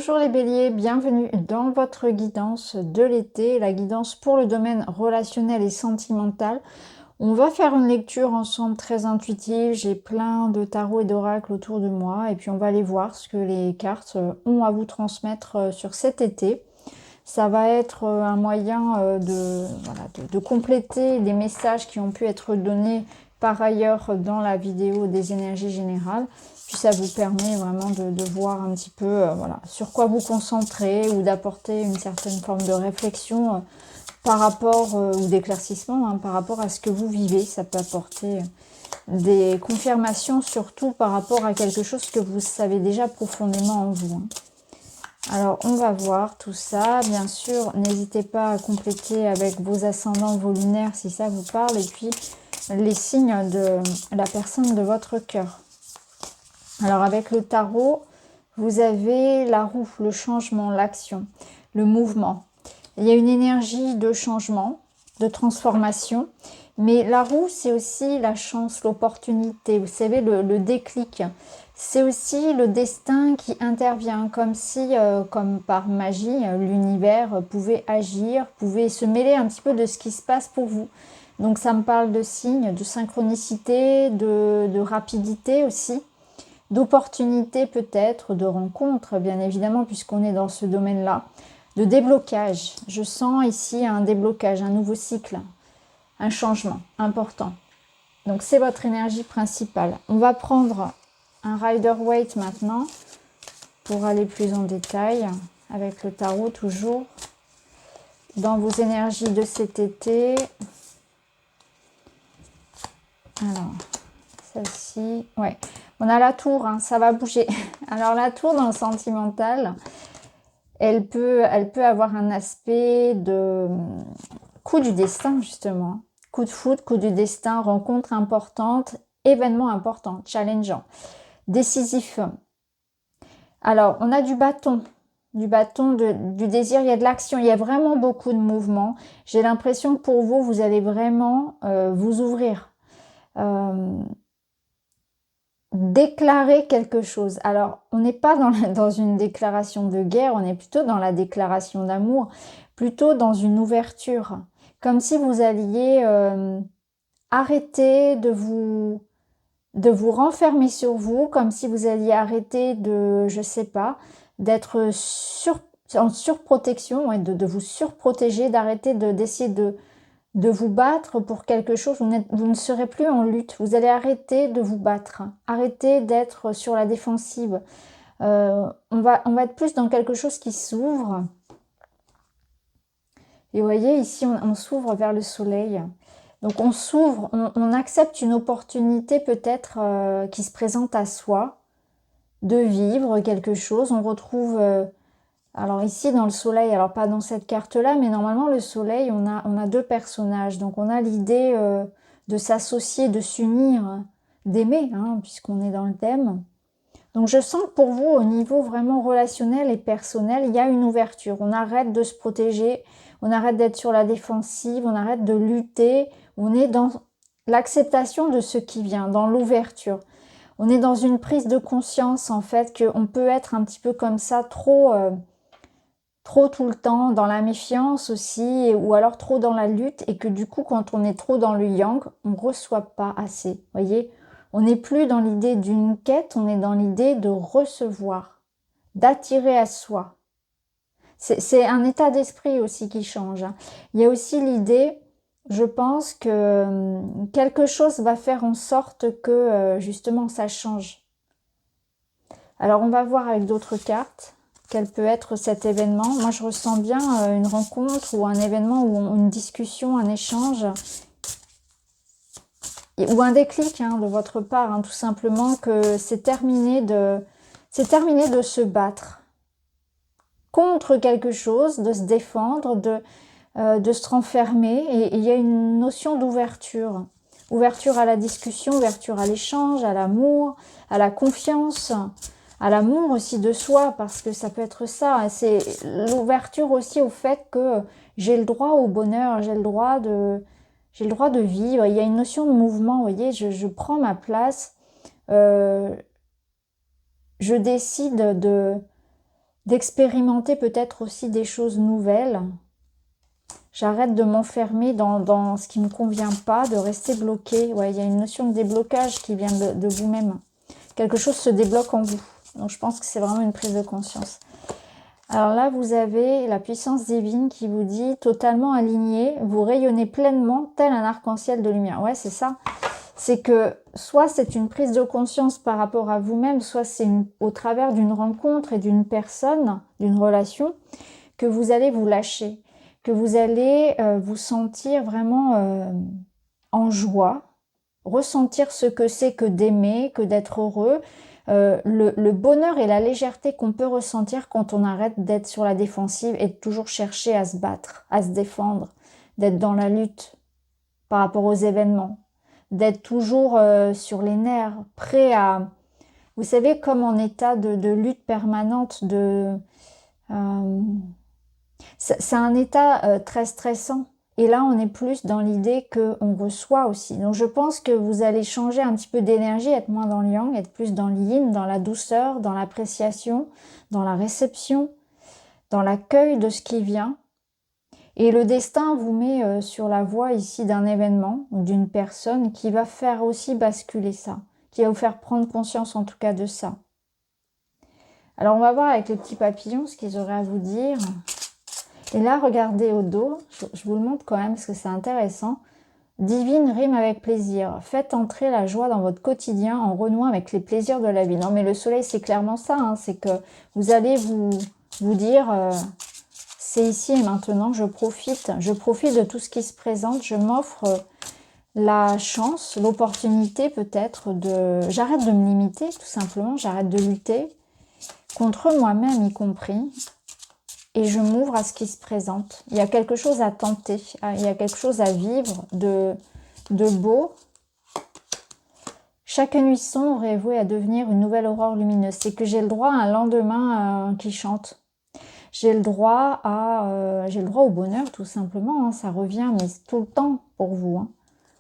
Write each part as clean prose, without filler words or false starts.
Bonjour les béliers, bienvenue dans votre guidance de l'été, la guidance pour le domaine relationnel et sentimental. On va faire une lecture ensemble très intuitive, j'ai plein de tarots et d'oracles autour de moi et puis on va aller voir ce que les cartes ont à vous transmettre sur cet été. Ça va être un moyen de compléter les messages qui ont pu être donnés par ailleurs dans la vidéo des énergies générales. Puis ça vous permet vraiment de voir un petit peu sur quoi vous concentrer ou d'apporter une certaine forme de réflexion par rapport, ou d'éclaircissement par rapport à ce que vous vivez. Ça peut apporter des confirmations surtout par rapport à quelque chose que vous savez déjà profondément en vous. Alors, on va voir tout ça. Bien sûr, n'hésitez pas à compléter avec vos ascendants, vos lunaires, si ça vous parle. Et puis, les signes de la personne de votre cœur. Alors, avec le tarot, vous avez la roue, le changement, l'action, le mouvement. Il y a une énergie de changement, de transformation. Mais la roue, c'est aussi la chance, l'opportunité. Vous savez, le déclic. C'est aussi le destin qui intervient, comme si, comme par magie, l'univers pouvait agir, pouvait se mêler un petit peu de ce qui se passe pour vous. Donc ça me parle de signes, de synchronicité, de rapidité aussi, d'opportunité peut-être, de rencontre, bien évidemment, puisqu'on est dans ce domaine-là, de déblocage. Je sens ici un déblocage, un nouveau cycle, un changement important. Donc c'est votre énergie principale. On va prendre un Rider-Waite maintenant pour aller plus en détail avec le tarot toujours. Dans vos énergies de cet été. Alors, celle-ci, ouais. On a la tour, ça va bouger. Alors la tour dans le sentimental, elle peut avoir un aspect de coup du destin justement. Coup de foudre, coup du destin, rencontre importante, événement important, challengeant, décisif. Alors, on a du bâton, du désir, il y a de l'action, il y a vraiment beaucoup de mouvements. J'ai l'impression que pour vous, vous allez vraiment vous ouvrir, déclarer quelque chose. Alors, on n'est pas dans une déclaration de guerre, on est plutôt dans la déclaration d'amour, plutôt dans une ouverture, comme si vous alliez arrêter de vous renfermer sur vous, comme si vous alliez arrêter de, je sais pas, d'être en surprotection, de vous surprotéger, d'arrêter d'essayer de vous battre pour quelque chose. Vous ne serez plus en lutte, vous allez arrêter de vous battre, arrêter d'être sur la défensive. On va être plus dans quelque chose qui s'ouvre. Et vous voyez, ici, on s'ouvre vers le soleil. Donc on s'ouvre, on accepte une opportunité peut-être qui se présente à soi, de vivre quelque chose. On retrouve, alors ici dans le soleil, alors pas dans cette carte-là, mais normalement le soleil, on a deux personnages. Donc on a l'idée de s'associer, de s'unir, d'aimer, puisqu'on est dans le thème. Donc je sens que pour vous, au niveau vraiment relationnel et personnel, il y a une ouverture. On arrête de se protéger, on arrête d'être sur la défensive, on arrête de lutter. On est dans l'acceptation de ce qui vient, dans l'ouverture. On est dans une prise de conscience, en fait, qu'on peut être un petit peu comme ça, trop tout le temps, dans la méfiance aussi, ou alors trop dans la lutte, et que du coup, quand on est trop dans le yang, on ne reçoit pas assez. Vous voyez ? On n'est plus dans l'idée d'une quête, on est dans l'idée de recevoir, d'attirer à soi. C'est un état d'esprit aussi qui change. Il y a aussi l'idée, je pense que quelque chose va faire en sorte que justement ça change. Alors on va voir avec d'autres cartes quel peut être cet événement. Moi je ressens bien une rencontre ou un événement ou une discussion, un échange ou un déclic de votre part, tout simplement que c'est terminé de se battre contre quelque chose, de se défendre, de se renfermer. Et il y a une notion d'ouverture. Ouverture à la discussion, ouverture à l'échange, à l'amour, à la confiance, à l'amour aussi de soi, parce que ça peut être ça. C'est l'ouverture aussi au fait que j'ai le droit au bonheur, j'ai le droit de vivre. Il y a une notion de mouvement, vous voyez, je prends ma place, je décide d'expérimenter peut-être aussi des choses nouvelles. J'arrête de m'enfermer dans ce qui ne me convient pas, de rester bloqué. Ouais, il y a une notion de déblocage qui vient de vous-même. Quelque chose se débloque en vous. Donc je pense que c'est vraiment une prise de conscience. Alors là, vous avez la puissance divine qui vous dit totalement aligné, vous rayonnez pleinement tel un arc-en-ciel de lumière. Ouais, c'est ça. C'est que soit c'est une prise de conscience par rapport à vous-même, soit c'est au travers d'une rencontre et d'une personne, d'une relation, que vous allez vous lâcher, que vous allez vous sentir vraiment en joie, ressentir ce que c'est que d'aimer, que d'être heureux, le bonheur et la légèreté qu'on peut ressentir quand on arrête d'être sur la défensive et de toujours chercher à se battre, à se défendre, d'être dans la lutte par rapport aux événements, d'être toujours sur les nerfs, prêt à, vous savez, comme en état de lutte permanente, c'est un état très stressant. Et là, on est plus dans l'idée qu'on reçoit aussi. Donc, je pense que vous allez changer un petit peu d'énergie, être moins dans le yang, être plus dans le yin, dans la douceur, dans l'appréciation, dans la réception, dans l'accueil de ce qui vient. Et le destin vous met sur la voie ici d'un événement ou d'une personne qui va faire aussi basculer ça, qui va vous faire prendre conscience en tout cas de ça. Alors, on va voir avec les petits papillons ce qu'ils auraient à vous dire. Et là, regardez au dos, je vous le montre quand même parce que c'est intéressant. Divine rime avec plaisir. Faites entrer la joie dans votre quotidien en renouant avec les plaisirs de la vie. Non, mais le soleil, c'est clairement ça. Hein, c'est que vous allez vous dire, c'est ici et maintenant, je profite de tout ce qui se présente. Je m'offre la chance, l'opportunité peut-être J'arrête de me limiter, tout simplement. J'arrête de lutter contre moi-même y compris. Et je m'ouvre à ce qui se présente. Il y a quelque chose à tenter, il y a quelque chose à vivre de beau. Chaque nuit sombre est vouée à devenir une nouvelle aurore lumineuse. C'est que j'ai le droit à un lendemain qui chante. J'ai le droit au bonheur tout simplement. Hein. Ça revient mais tout le temps pour vous. Hein.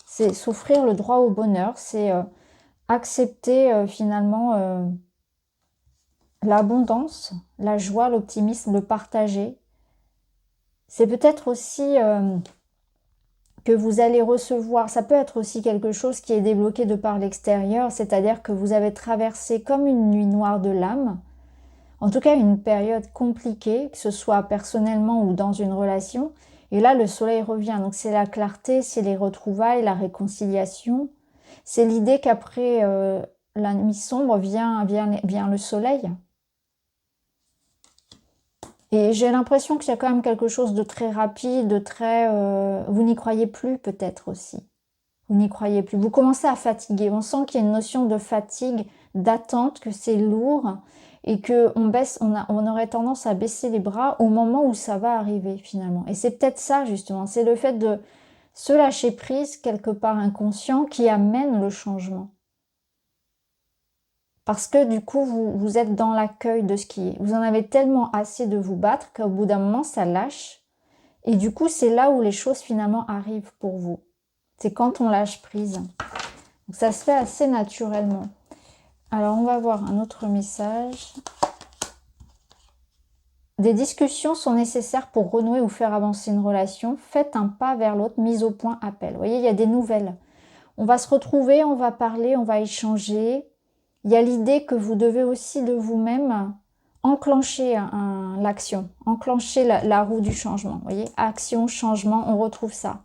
C'est s'offrir le droit au bonheur. C'est accepter finalement l'abondance, la joie, l'optimisme, le partager. C'est peut-être aussi que vous allez recevoir, ça peut être aussi quelque chose qui est débloqué de par l'extérieur, c'est-à-dire que vous avez traversé comme une nuit noire de l'âme, en tout cas une période compliquée, que ce soit personnellement ou dans une relation, et là le soleil revient, donc c'est la clarté, c'est les retrouvailles, la réconciliation, c'est l'idée qu'après la nuit sombre vient le soleil. Et j'ai l'impression qu'il y a quand même quelque chose de très rapide, de très... vous n'y croyez plus peut-être aussi. Vous n'y croyez plus. Vous commencez à fatiguer. On sent qu'il y a une notion de fatigue, d'attente, que c'est lourd et on aurait tendance à baisser les bras au moment où ça va arriver finalement. Et c'est peut-être ça justement. C'est le fait de se lâcher prise quelque part inconscient qui amène le changement. Parce que du coup, vous êtes dans l'accueil de ce qui est. Vous en avez tellement assez de vous battre qu'au bout d'un moment, ça lâche. Et du coup, c'est là où les choses finalement arrivent pour vous. C'est quand on lâche prise. Donc ça se fait assez naturellement. Alors, on va voir un autre message. Des discussions sont nécessaires pour renouer ou faire avancer une relation. Faites un pas vers l'autre, mise au point, appel. Vous voyez, il y a des nouvelles. On va se retrouver, on va parler, on va échanger. Il y a l'idée que vous devez aussi de vous-même enclencher l'action, enclencher la roue du changement. Vous voyez, action, changement, on retrouve ça.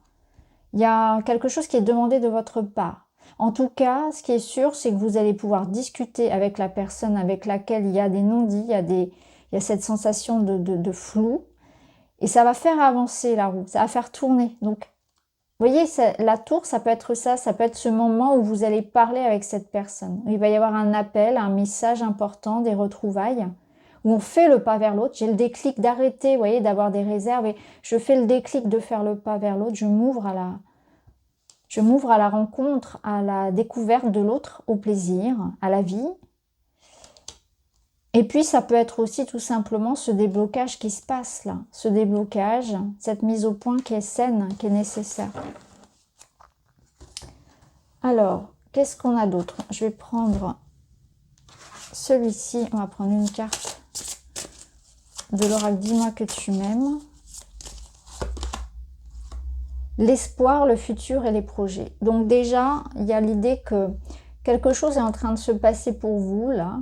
Il y a quelque chose qui est demandé de votre part. En tout cas, ce qui est sûr, c'est que vous allez pouvoir discuter avec la personne avec laquelle il y a des non-dits, il y a cette sensation de flou. Et ça va faire avancer la roue, ça va faire tourner. Donc, vous voyez, la tour, ça peut être ça peut être ce moment où vous allez parler avec cette personne. Il va y avoir un appel, un message important, des retrouvailles, où on fait le pas vers l'autre. J'ai le déclic d'arrêter, vous voyez, d'avoir des réserves, et je fais le déclic de faire le pas vers l'autre. Je m'ouvre à la rencontre, à la découverte de l'autre, au plaisir, à la vie. Et puis, ça peut être aussi tout simplement ce déblocage qui se passe là. Ce déblocage, cette mise au point qui est saine, qui est nécessaire. Alors, qu'est-ce qu'on a d'autre? Je vais prendre celui-ci. On va prendre une carte de l'oracle, dis-moi que tu m'aimes. L'espoir, le futur et les projets. Donc déjà, il y a l'idée que quelque chose est en train de se passer pour vous, là.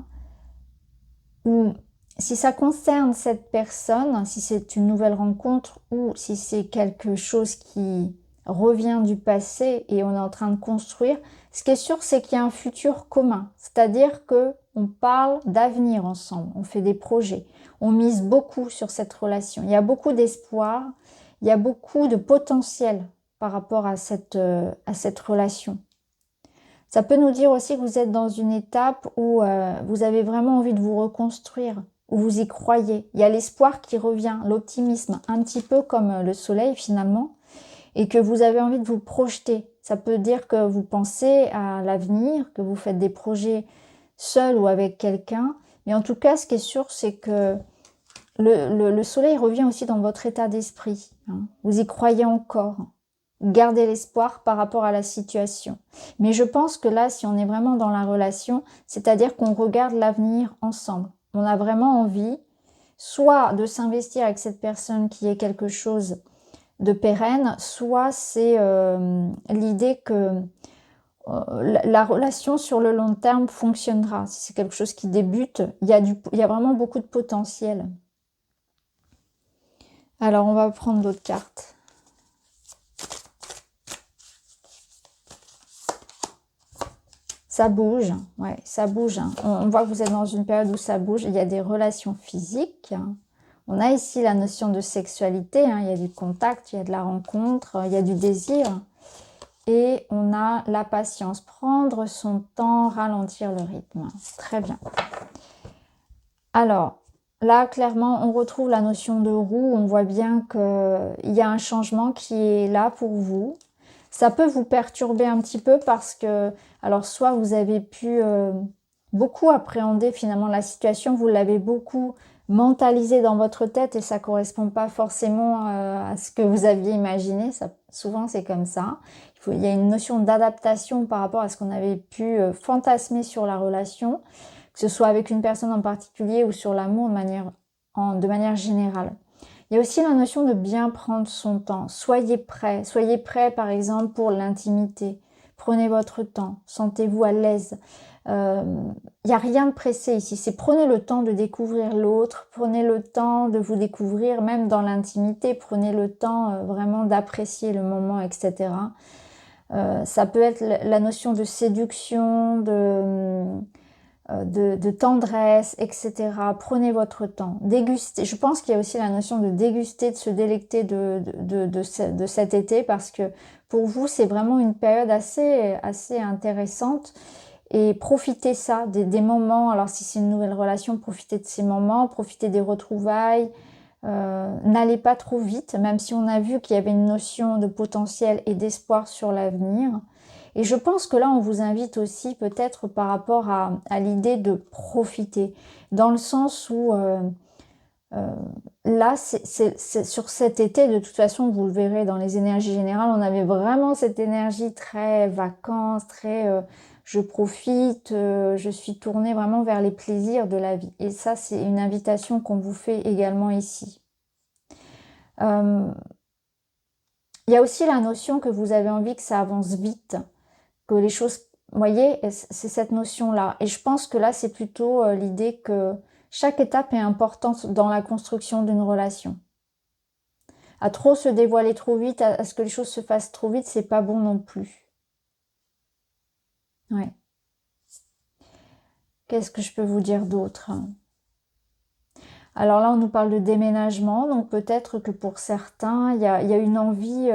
Ou si ça concerne cette personne, si c'est une nouvelle rencontre ou si c'est quelque chose qui revient du passé et on est en train de construire, ce qui est sûr, c'est qu'il y a un futur commun. C'est-à-dire que on parle d'avenir ensemble, on fait des projets, on mise beaucoup sur cette relation. Il y a beaucoup d'espoir, il y a beaucoup de potentiel par rapport à cette relation. Ça peut nous dire aussi que vous êtes dans une étape où vous avez vraiment envie de vous reconstruire, où vous y croyez. Il y a l'espoir qui revient, l'optimisme, un petit peu comme le soleil finalement, et que vous avez envie de vous projeter. Ça peut dire que vous pensez à l'avenir, que vous faites des projets seul ou avec quelqu'un. Mais en tout cas, ce qui est sûr, c'est que le soleil revient aussi dans votre état d'esprit. Hein. Vous y croyez encore. Gardez l'espoir par rapport à la situation. Mais je pense que là, si on est vraiment dans la relation, c'est-à-dire qu'on regarde l'avenir ensemble. On a vraiment envie, soit de s'investir avec cette personne qui est quelque chose de pérenne, soit c'est l'idée que la relation sur le long terme fonctionnera. Si c'est quelque chose qui débute, il y a vraiment beaucoup de potentiel. Alors, on va prendre d'autres cartes. Ça bouge, ouais, ça bouge. On voit que vous êtes dans une période où ça bouge. Il y a des relations physiques. On a ici la notion de sexualité. Il y a du contact, il y a de la rencontre, il y a du désir. Et on a la patience. Prendre son temps, ralentir le rythme. Très bien. Alors, là, clairement, on retrouve la notion de roue. On voit bien qu'il y a un changement qui est là pour vous. Ça peut vous perturber un petit peu parce que, alors soit vous avez pu beaucoup appréhender finalement la situation, vous l'avez beaucoup mentalisé dans votre tête et ça ne correspond pas forcément à ce que vous aviez imaginé. Ça, souvent c'est comme ça. Il y a une notion d'adaptation par rapport à ce qu'on avait pu fantasmer sur la relation, que ce soit avec une personne en particulier ou sur l'amour de manière générale. Il y a aussi la notion de bien prendre son temps. Soyez prêt par exemple pour l'intimité. Prenez votre temps, sentez-vous à l'aise. Il n'y a rien de pressé ici, c'est prenez le temps de découvrir l'autre, prenez le temps de vous découvrir même dans l'intimité, prenez le temps vraiment d'apprécier le moment, etc. Ça peut être la notion de séduction, de tendresse, etc. Prenez votre temps. Dégustez. Je pense qu'il y a aussi la notion de déguster, de se délecter de cet été parce que pour vous, c'est vraiment une période assez intéressante. Et profitez ça, des moments. Alors si c'est une nouvelle relation, profitez de ces moments, profitez des retrouvailles. N'allez pas trop vite, même si on a vu qu'il y avait une notion de potentiel et d'espoir sur l'avenir. Et je pense que là, on vous invite aussi peut-être par rapport à l'idée de profiter, dans le sens où là, c'est sur cet été, de toute façon, vous le verrez dans les énergies générales, on avait vraiment cette énergie très vacances, très je profite, je suis tournée vraiment vers les plaisirs de la vie. Et ça, c'est une invitation qu'on vous fait également ici. Il y a aussi la notion que vous avez envie que ça avance vite, que les choses, vous voyez, c'est cette notion-là. Et je pense que là, c'est plutôt l'idée que chaque étape est importante dans la construction d'une relation. À trop se dévoiler trop vite, à ce que les choses se fassent trop vite, c'est pas bon non plus. Ouais. Qu'est-ce que je peux vous dire d'autre? Alors là, on nous parle de déménagement, donc peut-être que pour certains, il y a une envie...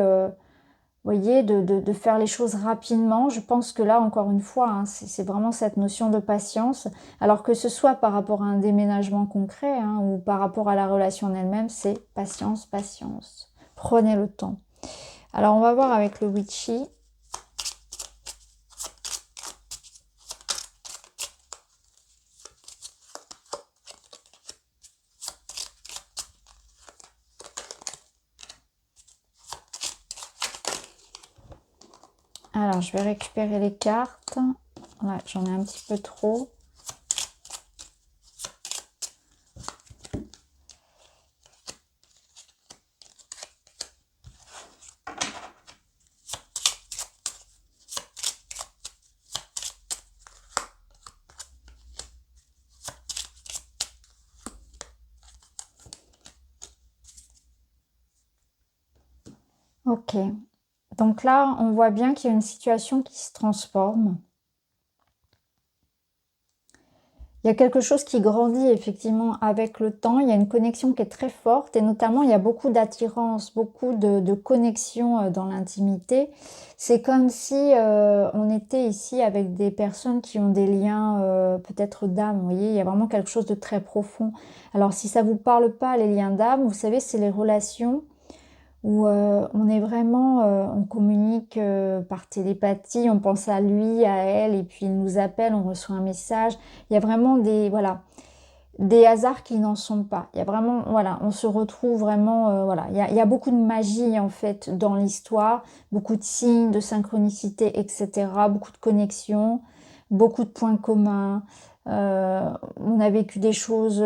voyez, de faire les choses rapidement. Je pense que là, encore une fois, hein, c'est vraiment cette notion de patience. Alors que ce soit par rapport à un déménagement concret hein, ou par rapport à la relation en elle-même, c'est patience, patience. Prenez le temps. Alors, on va voir avec le Witchy. Alors, je vais récupérer les cartes. Ouais, j'en ai un petit peu trop. Ok. Donc là, on voit bien qu'il y a une situation qui se transforme. Il y a quelque chose qui grandit effectivement avec le temps. Il y a une connexion qui est très forte et notamment il y a beaucoup d'attirance, beaucoup de connexion dans l'intimité. C'est comme si on était ici avec des personnes qui ont des liens peut-être d'âme. Vous voyez, il y a vraiment quelque chose de très profond. Alors si ça vous parle pas les liens d'âme, vous savez, c'est les relations où on est vraiment, on communique par télépathie, on pense à lui, à elle, et puis il nous appelle, on reçoit un message. Il y a vraiment des, voilà, des hasards qui n'en sont pas. Il y a vraiment, voilà, on se retrouve vraiment, voilà. Il y a beaucoup de magie en fait dans l'histoire, beaucoup de signes, de synchronicité, etc. Beaucoup de connexions, beaucoup de points communs. On a vécu des choses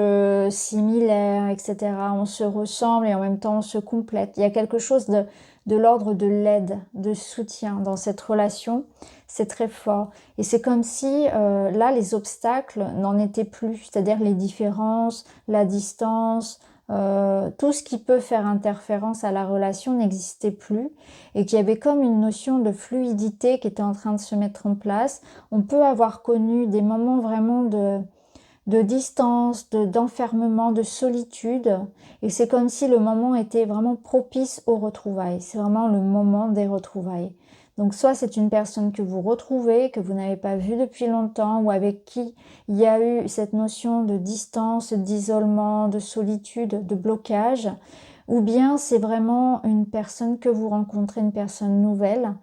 similaires, etc. On se ressemble et en même temps on se complète. Il y a quelque chose de l'ordre de l'aide, de soutien dans cette relation. C'est très fort. Et c'est comme si là, les obstacles n'en étaient plus, c'est-à-dire les différences, la distance, tout ce qui peut faire interférence à la relation n'existait plus et qu'il y avait comme une notion de fluidité qui était en train de se mettre en place. On peut avoir connu des moments vraiment de distance, d'enfermement, de solitude. Et c'est comme si le moment était vraiment propice aux retrouvailles. C'est vraiment le moment des retrouvailles. Donc soit c'est une personne que vous retrouvez, que vous n'avez pas vue depuis longtemps, ou avec qui il y a eu cette notion de distance, d'isolement, de solitude, de blocage, ou bien c'est vraiment une personne que vous rencontrez, une personne nouvelle,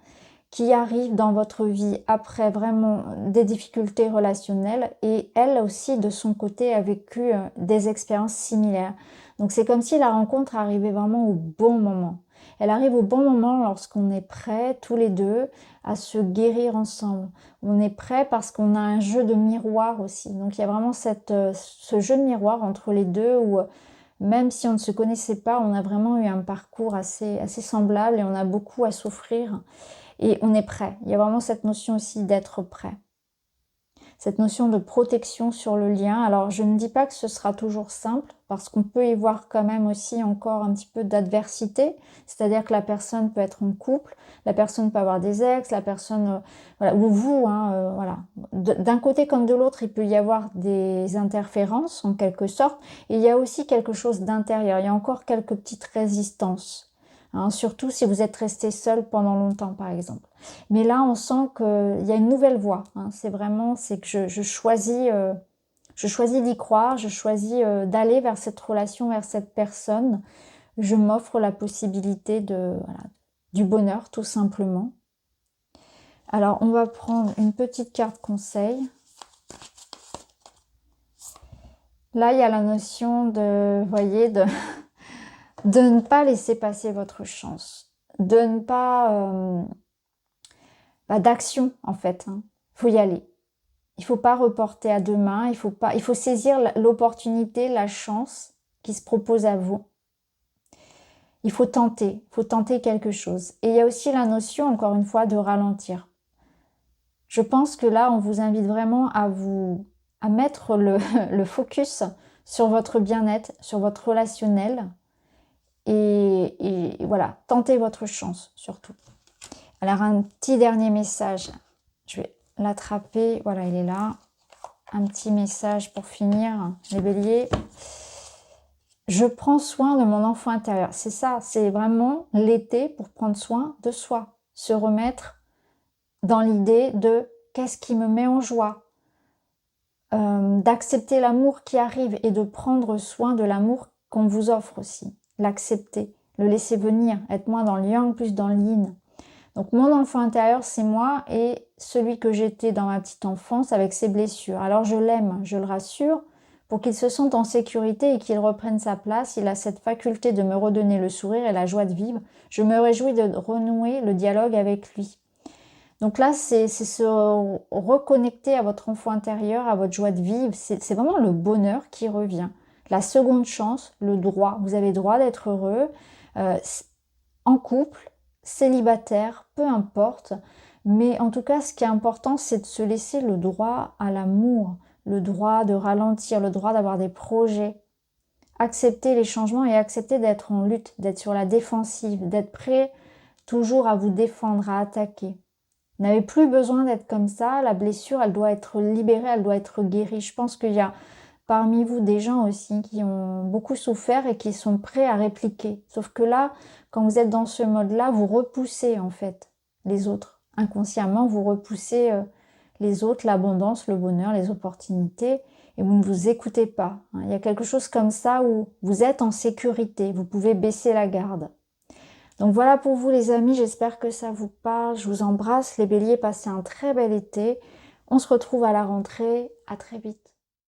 qui arrive dans votre vie après vraiment des difficultés relationnelles et elle aussi de son côté a vécu des expériences similaires. Donc c'est comme si la rencontre arrivait vraiment au bon moment. Elle arrive au bon moment lorsqu'on est prêt tous les deux à se guérir ensemble. On est prêt parce qu'on a un jeu de miroir aussi. Donc il y a vraiment ce jeu de miroir entre les deux où même si on ne se connaissait pas, on a vraiment eu un parcours assez semblable et on a beaucoup à souffrir. Et on est prêt. Il y a vraiment cette notion aussi d'être prêt. Cette notion de protection sur le lien. Alors, je ne dis pas que ce sera toujours simple, parce qu'on peut y voir quand même aussi encore un petit peu d'adversité. C'est-à-dire que la personne peut être en couple, la personne peut avoir des ex, la personne, voilà, ou vous, hein, voilà. D'un côté comme de l'autre, il peut y avoir des interférences, en quelque sorte. Et il y a aussi quelque chose d'intérieur. Il y a encore quelques petites résistances. Hein, surtout si vous êtes resté seul pendant longtemps, par exemple. Mais là, on sent qu'il y a une nouvelle voie. Hein. C'est vraiment, c'est que je choisis d'y croire, je choisis d'aller vers cette relation, vers cette personne. Je m'offre la possibilité voilà, du bonheur, tout simplement. Alors, on va prendre une petite carte conseil. Là, il y a la notion de, vous voyez, de ne pas laisser passer votre chance, de ne pas d'action en fait. Hein. Faut y aller. Il faut pas reporter à demain. Il faut saisir l'opportunité, la chance qui se propose à vous. Il faut tenter quelque chose. Et il y a aussi la notion, encore une fois, de ralentir. Je pense que là, on vous invite vraiment à mettre le focus sur votre bien-être, sur votre relationnel. Et voilà, tentez votre chance surtout. Alors un petit dernier message. Je vais l'attraper. Voilà, il est là. Un petit message pour finir, les béliers. Je prends soin de mon enfant intérieur. C'est ça, c'est vraiment l'été pour prendre soin de soi. Se remettre dans l'idée de qu'est-ce qui me met en joie. D'accepter l'amour qui arrive et de prendre soin de l'amour qu'on vous offre aussi. L'accepter, le laisser venir, être moins dans le yang, plus dans le yin. Donc mon enfant intérieur, c'est moi et celui que j'étais dans ma petite enfance avec ses blessures. Alors je l'aime, je le rassure, pour qu'il se sente en sécurité et qu'il reprenne sa place. Il a cette faculté de me redonner le sourire et la joie de vivre. Je me réjouis de renouer le dialogue avec lui. Donc là, c'est se reconnecter à votre enfant intérieur, à votre joie de vivre. C'est vraiment le bonheur qui revient. La seconde chance, le droit. Vous avez le droit d'être heureux, en couple, célibataire, peu importe. Mais en tout cas, ce qui est important, c'est de se laisser le droit à l'amour, le droit de ralentir, le droit d'avoir des projets. Accepter les changements et accepter d'être en lutte, d'être sur la défensive, d'être prêt toujours à vous défendre, à attaquer. Vous n'avez plus besoin d'être comme ça. La blessure, elle doit être libérée, elle doit être guérie. Je pense qu'il y a parmi vous des gens aussi qui ont beaucoup souffert et qui sont prêts à répliquer. Sauf que là, quand vous êtes dans ce mode-là, vous repoussez en fait les autres. Inconsciemment, vous repoussez les autres, l'abondance, le bonheur, les opportunités, et vous ne vous écoutez pas. Il y a quelque chose comme ça où vous êtes en sécurité, vous pouvez baisser la garde. Donc voilà pour vous les amis, j'espère que ça vous parle. Je vous embrasse les béliers, passez un très bel été. On se retrouve à la rentrée, à très vite.